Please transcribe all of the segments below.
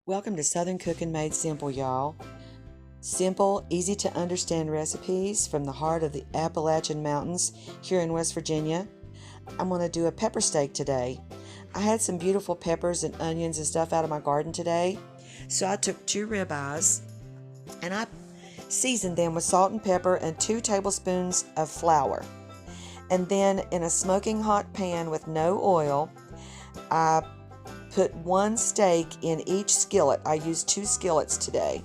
Welcome to Southern Cooking Made Simple, y'all. Simple, easy to understand recipes from the heart of the Appalachian Mountains here in West Virginia. I'm going to do a pepper steak today. I had some beautiful peppers and onions and stuff out of my garden today. So I took 2 ribeyes and I seasoned them with salt and pepper and 2 tablespoons of flour. And then in a smoking hot pan with no oil, I put 1 steak in each skillet. I used 2 skillets today.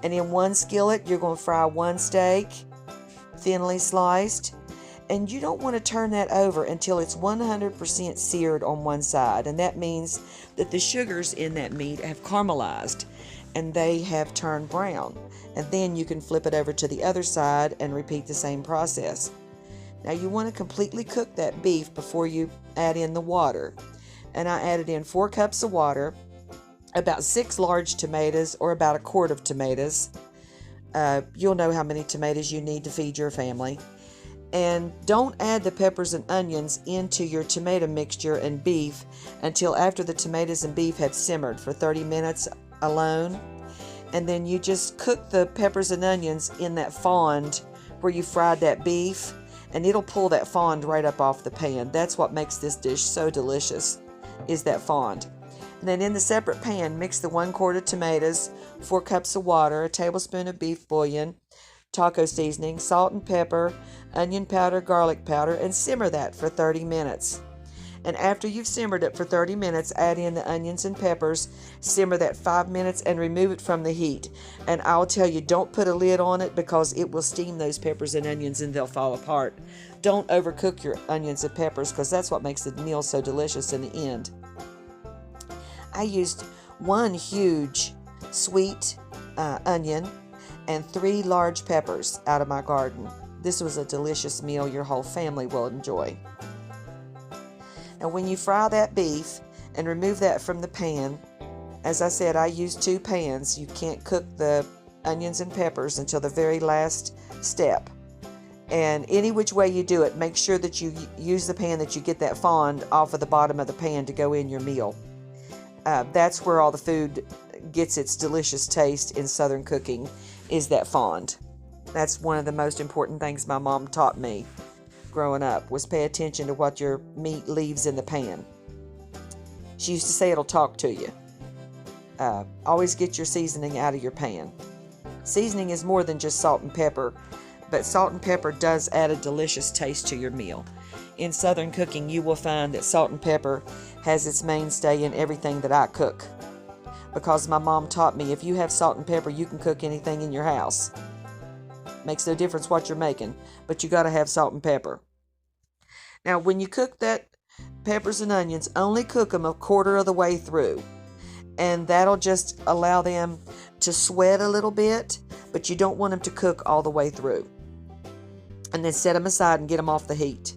And in 1 skillet, you're going to fry 1 steak, thinly sliced. And you don't want to turn that over until it's 100% seared on one side. And that means that the sugars in that meat have caramelized and they have turned brown. And then you can flip it over to the other side and repeat the same process. Now you want to completely cook that beef before you add in the water. And I added in 4 cups of water, about 6 large tomatoes or about a quart of tomatoes. You'll know how many tomatoes you need to feed your family. And don't add the peppers and onions into your tomato mixture and beef until after the tomatoes and beef have simmered for 30 minutes alone. And then you just cook the peppers and onions in that fond where you fried that beef, and it'll pull that fond right up off the pan. That's what makes this dish so delicious, is that fond. And then in the separate pan, mix the 1 quart of tomatoes, 4 cups of water, a tablespoon of beef bouillon, taco seasoning, salt and pepper, onion powder, garlic powder, and simmer that for 30 minutes. And after you've simmered it for 30 minutes, add in the onions and peppers, simmer that 5 minutes, and remove it from the heat. And I'll tell you, don't put a lid on it because it will steam those peppers and onions and they'll fall apart. Don't overcook your onions and peppers because that's what makes the meal so delicious in the end. I used 1 huge sweet onion and 3 large peppers out of my garden. This was a delicious meal your whole family will enjoy. Now when you fry that beef and remove that from the pan, as I said, I used 2 pans. You can't cook the onions and peppers until the very last step. And any which way you do it, make sure that you use the pan that you get that fond off of the bottom of the pan to go in your meal. That's where all the food gets its delicious taste in Southern cooking, is that fond. That's one of the most important things my mom taught me growing up, was pay attention to what your meat leaves in the pan. She used to say it'll talk to you. Always get your seasoning out of your pan. Seasoning is more than just salt and pepper, but salt and pepper does add a delicious taste to your meal. In Southern cooking, you will find that salt and pepper has its mainstay in everything that I cook. Because my mom taught me, if you have salt and pepper, you can cook anything in your house. Makes no difference what you're making, but you got to have salt and pepper. Now, when you cook that peppers and onions, only cook them a quarter of the way through. And that'll just allow them to sweat a little bit, but you don't want them to cook all the way through. And then set them aside and get them off the heat,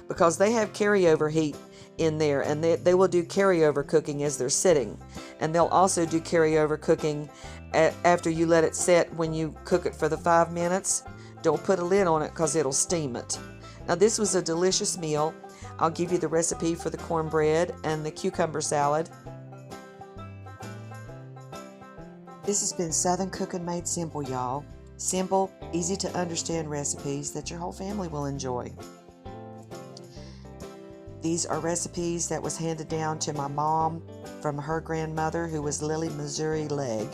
because they have carryover heat in there, and they will do carryover cooking as they're sitting. And they'll also do carryover cooking after you let it set. When you cook it for the 5 minutes, don't put a lid on it because it'll steam it. Now this was a delicious meal. I'll give you the recipe for the cornbread and the cucumber salad. This has been Southern Cooking Made Simple, y'all. Simple, easy to understand recipes that your whole family will enjoy. These are recipes that was handed down to my mom from her grandmother, who was Lily Missouri Legg.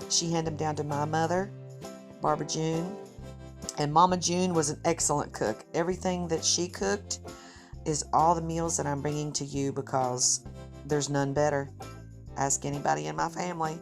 She handed them down to my mother, Barbara June. And Mama June was an excellent cook. Everything that she cooked is all the meals that I'm bringing to you because there's none better. Ask anybody in my family.